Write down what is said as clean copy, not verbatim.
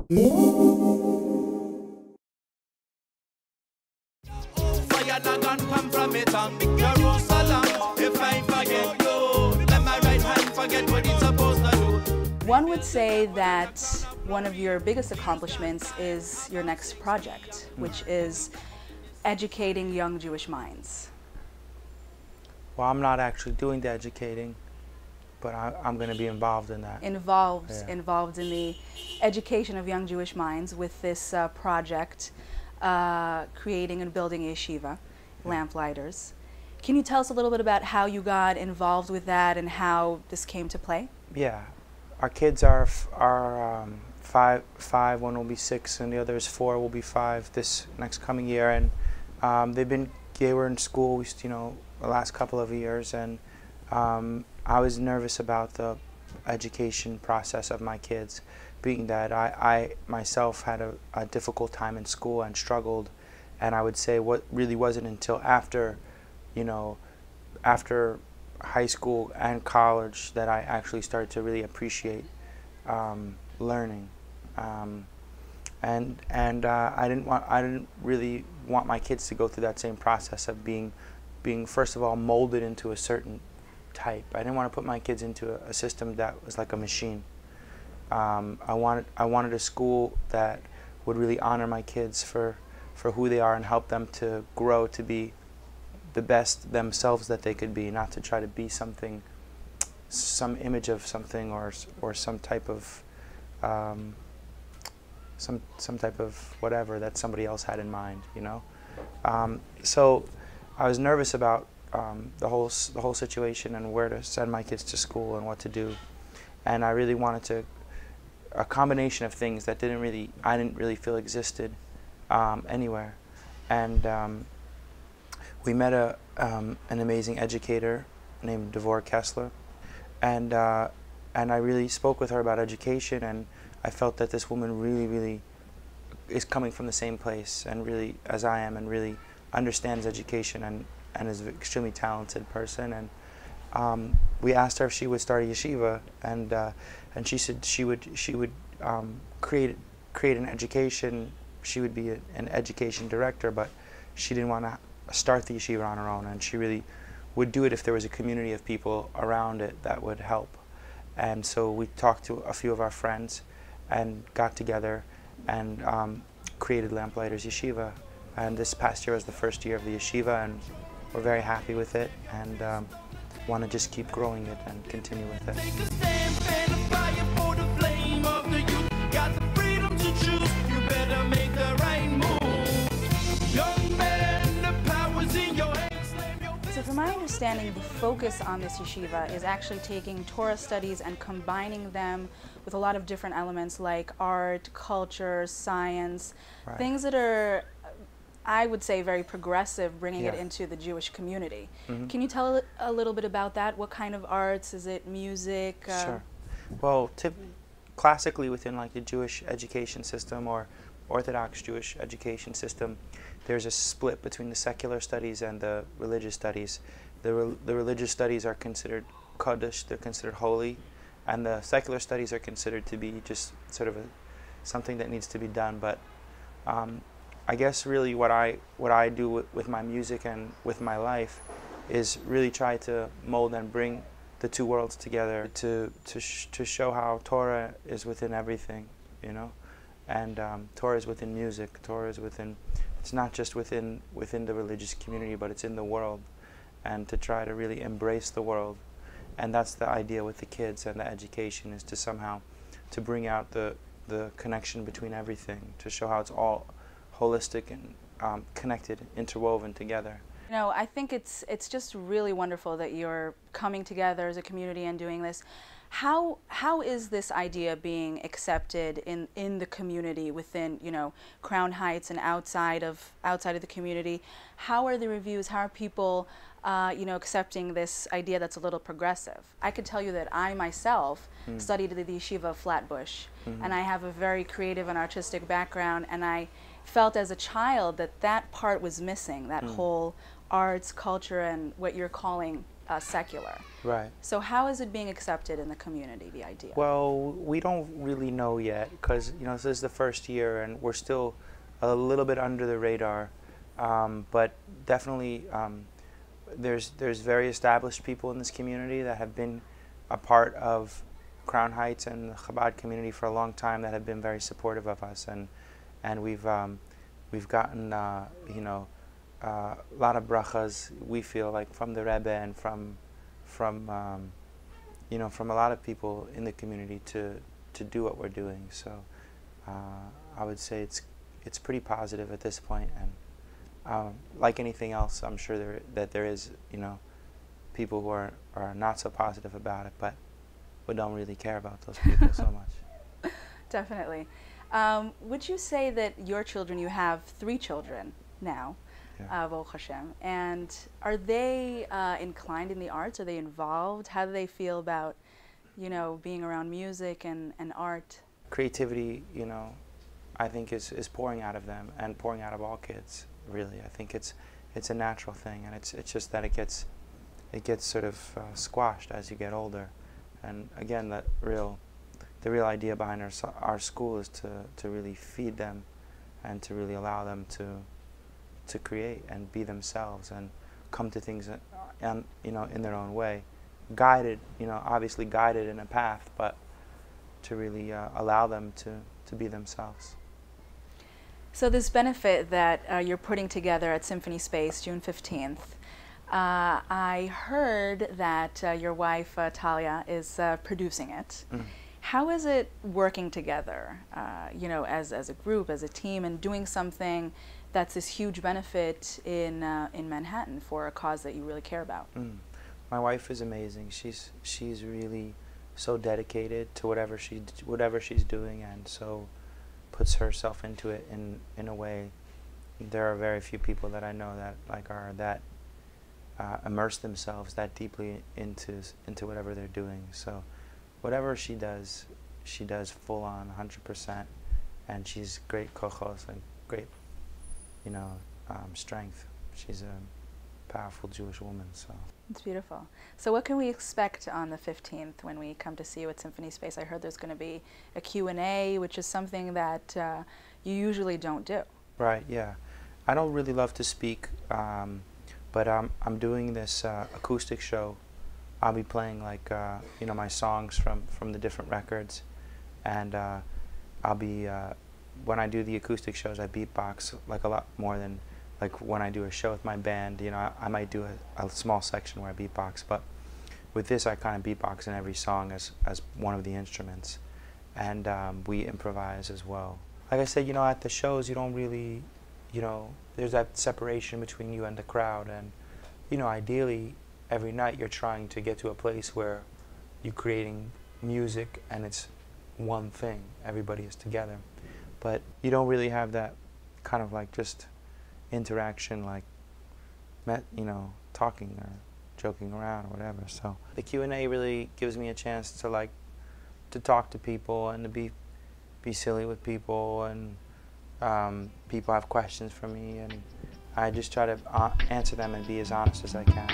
One would say that one of your biggest accomplishments is your next project, which is educating young Jewish minds. Well, I'm not actually doing the educating, but I'm going to be involved in that. Involved in the education of young Jewish minds with this project, creating and building Yeshiva, Lamplighters. Can you tell us a little bit about how you got involved with that and how this came to play? Yeah, our kids are five, one will be 6, and the other is 4, will be 5 this next coming year. And they were in school, the last couple of years, and I was nervous about the education process of my kids, being that I myself had a difficult time in school and struggled, and I would say what really wasn't until after high school and college that I actually started to really appreciate learning, and I didn't really want my kids to go through that same process of being first of all molded into a certain type. I didn't want to put my kids into a system that was like a machine. I wanted a school that would really honor my kids for who they are and help them to grow to be the best themselves that they could be, not to try to be something, some image of something, or some type of some type of whatever that somebody else had in mind, So I was nervous about the whole situation and where to send my kids to school and what to do, and I really wanted a combination of things that I didn't really feel existed anywhere, and we met an amazing educator named Devor Kessler, and I really spoke with her about education, and I felt that this woman really is coming from the same place and really as I am, and really understands education and is an extremely talented person. And we asked her if she would start a yeshiva, and she said she would create an education. She would be an education director, but she didn't want to start the yeshiva on her own, and she really would do it if there was a community of people around it that would help. And so we talked to a few of our friends and got together and created Lamplighters Yeshiva. And this past year was the first year of the yeshiva, and we're very happy with it, and want to just keep growing it and continue with it. So from my understanding, the focus on this yeshiva is actually taking Torah studies and combining them with a lot of different elements like art, culture, science, right. Things that are, I would say, very progressive, bringing it into the Jewish community. Mm-hmm. Can you tell a little bit about that? What kind of arts? Is it music? Sure. Well, classically within like the Jewish education system or Orthodox Jewish education system, there's a split between the secular studies and the religious studies. The religious studies are considered Kodesh, they're considered holy, and the secular studies are considered to be just sort of something that needs to be done. But I guess really what I do with my music and with my life is really try to mold and bring the two worlds together to show how Torah is within everything, and Torah is within music. Torah is within. It's not just within the religious community, but it's in the world, and to try to really embrace the world. And that's the idea with the kids and the education, is to somehow to bring out the connection between everything, to show how it's all holistic and connected, interwoven together. I think it's just really wonderful that you're coming together as a community and doing this. How is this idea being accepted in the community within Crown Heights and outside of the community? How are the reviews? How are people accepting this idea that's a little progressive? I could tell you that I myself studied at the Yeshiva of Flatbush, and I have a very creative and artistic background, and I felt as a child that part was missing, that whole arts, culture, and what you're calling secular. Right. So how is it being accepted in the community, the idea? Well, we don't really know yet because, you know, this is the first year and we're still a little bit under the radar. But definitely there's very established people in this community that have been a part of Crown Heights and the Chabad community for a long time that have been very supportive of us, and we've gotten you know, a lot of brachas, we feel like, from the Rebbe and from you know, from a lot of people in the community to do what we're doing. So I would say it's pretty positive at this point, and like anything else, I'm sure that there is, you know, people who are not so positive about it, but we don't really care about those people so much. Definitely. Would you say that your children, you have 3 children now, Yeah. Baruch Hashem, and are they inclined in the arts? Are they involved? How do they feel about, you know, being around music and art? Creativity, you know, I think is pouring out of them and pouring out of all kids, really. I think it's a natural thing, and it's just that it gets sort of squashed as you get older. And again, the real idea behind our school is to really feed them and to really allow them to create and be themselves and come to things you know, in their own way, guided, you know, obviously guided in a path, but to really allow them to be themselves. So this benefit that you're putting together at Symphony Space, June 15th, I heard that your wife, Talia, is producing it. Mm. How is it working together, you know, as a group, as a team, and doing something that's this huge benefit in Manhattan for a cause that you really care about? Mm. My wife is amazing. She's really so dedicated to whatever she's doing, and so puts herself into it in a way. There are very few people that I know that are that immerse themselves that deeply into whatever they're doing. So whatever she does full on, 100%, and she's great kochos and great, you know, strength. She's a powerful Jewish woman. So it's beautiful. So what can we expect on the 15th when we come to see you at Symphony Space? I heard there's going to be a Q&A, which is something that you usually don't do. Right. Yeah, I don't really love to speak. But I'm doing this acoustic show. I'll be playing like you know, my songs from the different records, and I'll be when I do the acoustic shows, I beatbox like a lot more than like when I do a show with my band. You know, I might do a small section where I beatbox, but with this I kind of beatbox in every song as one of the instruments, and we improvise as well. Like I said, you know, at the shows you don't really, you know, there's that separation between you and the crowd, and you know, ideally every night you're trying to get to a place where you're creating music and it's one thing, everybody is together, but you don't really have that kind of like just interaction, like you know, talking or joking around or whatever. So the Q&A really gives me a chance to like to talk to people and to be silly with people, and people have questions for me, and I just try to answer them and be as honest as I can.